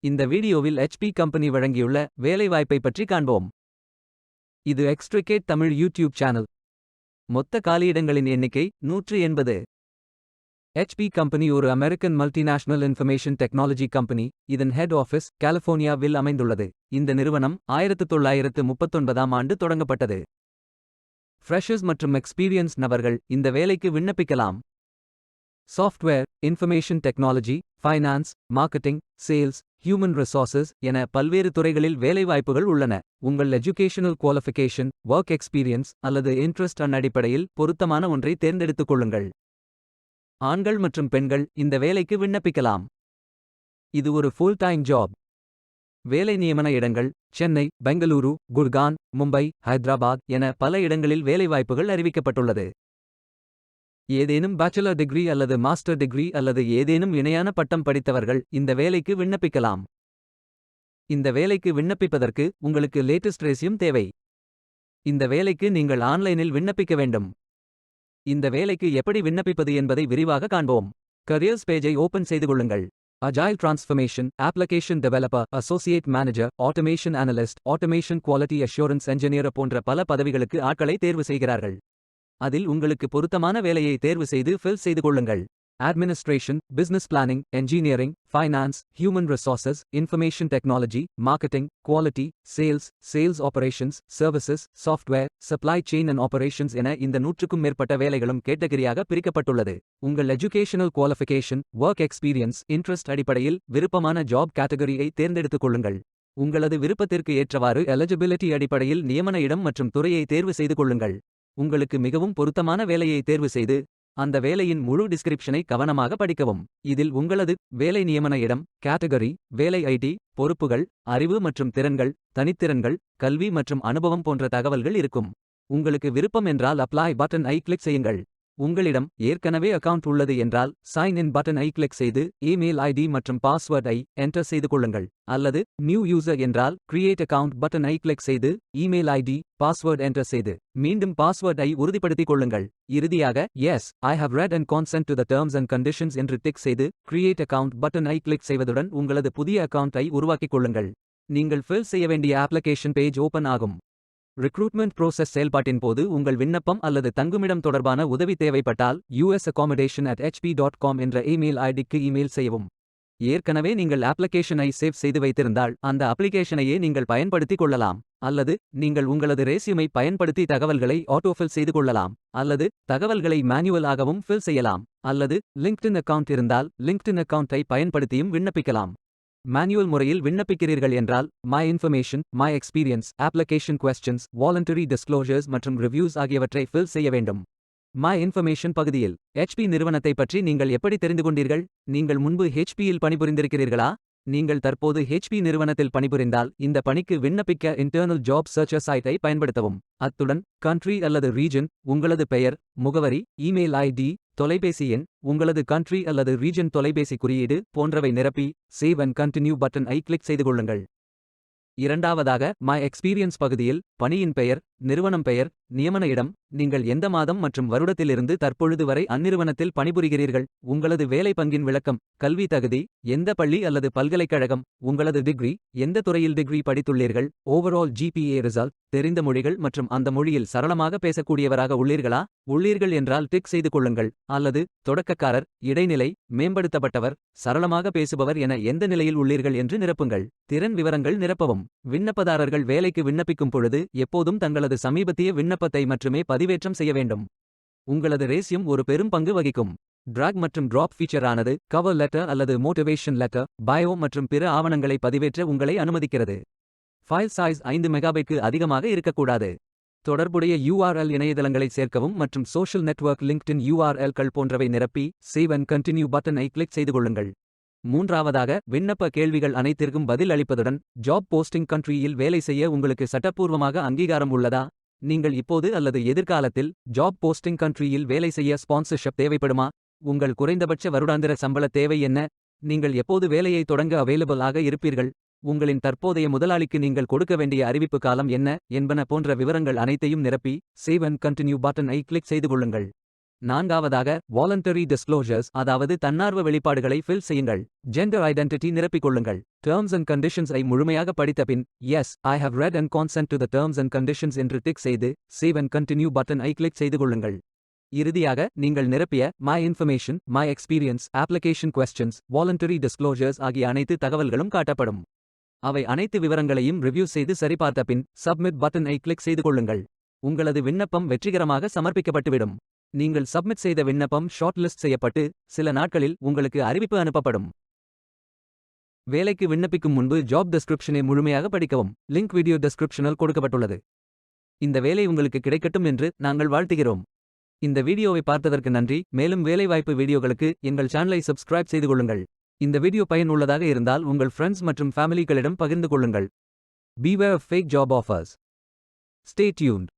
இந்த வீடியோவில் HP company வழங்கியுள்ள வேலைவாய்ப்பை பற்றி காண்போம். இது எக்ஸ்ட்ரிகேட் தமிழ் யூடியூப் சேனல். மொத்த காலியிடங்களின் எண்ணிக்கை 180. HP கம்பெனி ஒரு American multinational information technology company. இதன் ஹெட் ஆஃபீஸ் கலிஃபோர்னியாவில் அமைந்துள்ளது. இந்த நிறுவனம் 1939ஆம் ஆண்டு தொடங்கப்பட்டது. ஃப்ரெஷர்ஸ் மற்றும் எக்ஸ்பீரியன்ஸ் நபர்கள் இந்த வேலைக்கு விண்ணப்பிக்கலாம். Software, information technology, finance, marketing, sales, human resources என பல்வேறு துறைகளில் வேலைவாய்ப்புகள் உள்ளன. உங்கள் எஜுகேஷனல் குவாலிஃபிகேஷன், ஒர்க் எக்ஸ்பீரியன்ஸ் அல்லது இன்ட்ரெஸ்ட் அடிப்படையில் பொருத்தமான ஒன்றை தேர்ந்தெடுத்துக் கொள்ளுங்கள். ஆண்கள் மற்றும் பெண்கள் இந்த வேலைக்கு விண்ணப்பிக்கலாம். இது ஒரு ஃபுல் டைம் ஜாப். வேலை நியமன இடங்கள் சென்னை, பெங்களூரு, குர்கான், மும்பை, ஹைதராபாத் என பல இடங்களில் வேலைவாய்ப்புகள் அறிவிக்கப்பட்டுள்ளது. ஏதேனும் பேச்சுலர் டிகிரி அல்லது மாஸ்டர் டிகிரி அல்லது ஏதேனும் இணையான பட்டம் படித்தவர்கள் இந்த வேலைக்கு விண்ணப்பிக்கலாம். இந்த வேலைக்கு விண்ணப்பிப்பதற்கு உங்களுக்கு லேட்டஸ்ட் ரெஸ்யூம் தேவை. இந்த வேலைக்கு நீங்கள் ஆன்லைனில் விண்ணப்பிக்க வேண்டும். இந்த வேலைக்கு எப்படி விண்ணப்பிப்பது என்பதை விரிவாக காண்போம். கரியர்ஸ் பேஜை ஓபன் செய்து கொள்ளுங்கள். Agile transformation, application developer, associate manager, automation analyst, automation quality assurance engineer போன்ற பல பதவிகளுக்கு ஆட்களை தேர்வு செய்கிறார்கள். அதில் உங்களுக்கு பொருத்தமான வேலையை தேர்வு செய்து ஃபில் செய்து கொள்ளுங்கள். Administration, business planning, engineering, finance, human resources, information technology, marketing, quality, sales operations, services, software, supply chain and operations என இந்த 100க்கும் மேற்பட்ட வேலைகளும் கேட்டகரியாக பிரிக்கப்பட்டுள்ளது. உங்கள் educational qualification, work experience, interest அடிப்படையில் விருப்பமான ஜாப் கேட்டகரியை தேர்ந்தெடுத்துக் கொள்ளுங்கள். உங்களது விருப்பத்திற்கு ஏற்றவாறு எலிஜிபிலிட்டி அடிப்படையில் நியமன இடம் மற்றும் துறையை தேர்வு செய்து கொள்ளுங்கள். உங்களுக்கு மிகவும் பொருத்தமான வேலையை தேர்வு செய்து அந்த வேலையின் முழு டிஸ்கிரிப்ஷனை கவனமாக படிக்கவும். இதில் உங்களது வேலை நியமன இடம், கேட்டகரி, வேலை ஐடி, பொறுப்புகள், அறிவு மற்றும் திறன்கள், தனித்திறன்கள், கல்வி மற்றும் அனுபவம் போன்ற தகவல்கள் இருக்கும். உங்களுக்கு விருப்பம் என்றால் அப்ளை பட்டன் ஐ கிளிக் செய்யுங்கள். உங்களிடம் ஏற்கனவே அக்கவுண்ட் உள்ளது என்றால் சைன் இன் பட்டன் ஐ கிளிக் செய்து இமெயில் ஐடி மற்றும் பாஸ்வேர்ட் ஐ என்டர் செய்து கொள்ளுங்கள். அல்லது நியூ யூசர் என்றால் கிரியேட் அக்கவுண்ட் பட்டன் ஐ கிளிக் செய்து இமெயில் ஐடி, பாஸ்வேர்ட் என்டர் செய்து மீண்டும் பாஸ்வேர்ட் ஐ உறுதிப்படுத்திக் கொள்ளுங்கள். இறுதியாக yes I have read and consent to the terms and conditions என்று டிக் செய்து கிரியேட் அக்கவுண்ட் பட்டன் ஐ கிளிக் செய்வதுடன் உங்களது புதிய அக்கவுண்ட் ஐ உருவாக்கிக் கொள்ளுங்கள். நீங்கள் ஃபில் செய்ய வேண்டிய அப்ளிகேஷன் பேஜ் ஓபன் ஆகும். ரிக்ரூட்மெண்ட் ப்ரோசஸ் செயல்பாட்டின் போது உங்கள் விண்ணப்பம் அல்லது தங்குமிடம் தொடர்பான உதவி தேவைப்பட்டால் usaccommodation@hp.com என்ற இமெயில் ஐடிக்கு இமெயில் செய்யவும். ஏற்கனவே நீங்கள் அப்ளிகேஷனை சேவ் செய்து வைத்திருந்தால் அந்த அப்ளிகேஷனையே நீங்கள் பயன்படுத்திக் கொள்ளலாம். அல்லது நீங்கள் உங்களது ரெஸ்யூமை பயன்படுத்தி தகவல்களை ஆட்டோஃபில் செய்து கொள்ளலாம். அல்லது தகவல்களை மேனுவலாகவும் ஃபில் செய்யலாம். அல்லது லிங்க்டின் அக்கவுண்ட் இருந்தால் லிங்க்டின் அக்கவுண்டை பயன்படுத்தியும் விண்ணப்பிக்கலாம். மேனுவல் முறையில் விண்ணப்பிக்கிறீர்கள் என்றால் my information, my experience, application questions, voluntary disclosures மற்றும் ரிவ்யூஸ் ஆகியவற்றை ஃபில் செய்ய வேண்டும். மை இன்ஃபர்மேஷன் பகுதியில் HP நிறுவனத்தை பற்றி நீங்கள் எப்படி தெரிந்து கொண்டீர்கள்? நீங்கள் முன்பு HPயில் பணிபுரிந்திருக்கிறீர்களா? நீங்கள் தற்போது HP நிறுவனத்தில் பணிபுரிந்தால் இந்த பணிக்கு விண்ணப்பிக்க இன்டர்னல் ஜாப் சர்ச்சர் சைட்டை பயன்படுத்தவும். அத்துடன் கண்ட்ரி அல்லது ரீஜன், உங்களது பெயர், முகவரி, இமெயில் ஐடி, தொலைபேசி எண், உங்களது கண்ட்ரி அல்லது ரீஜன் தொலைபேசி குறியீடு போன்றவை நிரப்பி சேவ் அண்ட் கண்டினியூ பட்டன் ஐ கிளிக் செய்து கொள்ளுங்கள். இரண்டாவதாக மை எக்ஸ்பீரியன்ஸ் பகுதியில் பணியின் பெயர், நிறுவனம் பெயர், நியமன இடம், நீங்கள் எந்த மாதம் மற்றும் வருடத்திலிருந்து தற்பொழுது வரை அந்நிறுவனத்தில் பணிபுரிகிறீர்கள், உங்களது வேலை பங்கின் விளக்கம், கல்வி தகுதி, எந்த பள்ளி அல்லது பல்கலைக்கழகம், உங்களது டிகிரி, எந்த துறையில் டிகிரி படித்துள்ளீர்கள், ஓவரால் GPA ரிசல்ட், தெரிந்த மொழிகள் மற்றும் அந்த மொழியில் சரளமாக பேசக்கூடியவராக உள்ளீர்களா? உள்ளீர்கள் என்றால் டிக் செய்து கொள்ளுங்கள். அல்லது தொடக்கக்காரர், இடைநிலை, மேம்படுத்தப்பட்டவர், சரளமாக பேசுபவர் என எந்த நிலையில் உள்ளீர்கள் என்று நிரப்புங்கள். திறன் விவரங்கள் நிரப்பவும். விண்ணப்பதாரர்கள் வேலைக்கு விண்ணப்பிக்கும் பொழுது எப்போதும் தங்களது சமீபத்திய விண்ணப்பத்தை மட்டுமே பதிவேற்றம் செய்ய வேண்டும். உங்களது ரெஸ்யூம் ஒரு பெரும் பங்கு வகிக்கும். டிராக் மற்றும் டிராப் ஃபீச்சர் ஆனது கவர் லெட்டர் அல்லது மோட்டிவேஷன் லெட்டர், பயோ மற்றும் பிற ஆவணங்களை பதிவேற்ற உங்களை அனுமதிக்கிறது. ஃபைல் சைஸ் 5 மெகாபைட்க்கு அதிகமாக இருக்கக்கூடாது. தொடர்புடைய URL இணையதளங்களை சேர்க்கவும் மற்றும் சோஷியல் நெட்வொர்க் லிங்க்டின் URL-கள் போன்றவை நிரப்பி சேவ் அண்ட் கண்டினியூ பட்டன் ஐ கிளிக் செய்து கொள்ளுங்கள். மூன்றாவதாக விண்ணப்ப கேள்விகள் அனைத்திற்கும் பதில் அளிப்பதுடன் ஜாப் போஸ்டிங் கண்ட்ரியில் வேலை செய்ய உங்களுக்கு சட்டப்பூர்வமாக அங்கீகாரம் உள்ளதா? நீங்கள் இப்போது அல்லது எதிர்காலத்தில் ஜாப் போஸ்டிங் கண்ட்ரியில் வேலை செய்ய ஸ்பான்சர்ஷிப் தேவைப்படுமா? உங்கள் குறைந்தபட்ச வருடாந்திர சம்பள தேவை என்ன? நீங்கள் எப்போது வேலையை தொடங்க அவைலபிள் ஆக இருப்பீர்கள்? உங்களின் தற்போதைய முதலாளிக்கு நீங்கள் கொடுக்க வேண்டிய அறிவிப்பு காலம் என்ன என்பன போன்ற விவரங்கள் அனைத்தையும் நிரப்பி சேவ் அண்ட் கண்டினியூ பட்டன் ஐ கிளிக் செய்து கொள்ளுங்கள். நான்காவதாக வாலண்டரி டிஸ்க்ளோஷர்ஸ், அதாவது தன்னார்வ வெளிப்பாடுகளை ஃபில் செய்யுங்கள். ஜெண்டர் ஐடென்டிட்டி நிரப்பிக் கொள்ளுங்கள். டேர்ம்ஸ் அண்ட் கண்டிஷன்ஸ் ஐ முழுமையாக படித்த பின் yes I have read and consent to the terms and conditions என்று டிக் செய்து சேவ் அண்ட் கண்டினியூ பட்டன் ஐ கிளிக் செய்து கொள்ளுங்கள். இறுதியாக நீங்கள் நிரப்பிய my information, my experience, application questions, voluntary disclosures ஆகிய அனைத்து தகவல்களும் காட்டப்படும். அவை அனைத்து விவரங்களையும் ரிவ்யூ செய்து சரிபார்த்த பின் சப்மிட் பட்டன் ஐ கிளிக் செய்து கொள்ளுங்கள். உங்களது விண்ணப்பம் வெற்றிகரமாக சமர்ப்பிக்கப்பட்டுவிடும். நீங்கள் சப்மிட் செய்த விண்ணப்பம் ஷார்ட் லிஸ்ட் செய்யப்பட்டு சில நாட்களில் உங்களுக்கு அறிவிப்பு அனுப்பப்படும். வேலைக்கு விண்ணப்பிக்கும் முன்பு ஜாப் டெஸ்கிரிப்ஷனை முழுமையாக படிக்கவும். லிங்க் வீடியோ டெஸ்கிரிப்ஷனில் கொடுக்கப்பட்டுள்ளது. இந்த வேலை உங்களுக்கு கிடைக்கட்டும் என்று நாங்கள் வாழ்த்துகிறோம். இந்த வீடியோவை பார்த்ததற்கு நன்றி. மேலும் வேலைவாய்ப்பு வீடியோகளுக்கு எங்கள் சேனலை சப்ஸ்கிரைப் செய்து கொள்ளுங்கள். இந்த வீடியோ பயனுள்ளதாக இருந்தால் உங்கள் ஃப்ரெண்ட்ஸ் மற்றும் ஃபேமிலிகளிடம் பகிர்ந்து கொள்ளுங்கள். Beware of fake job offers. Stay tuned.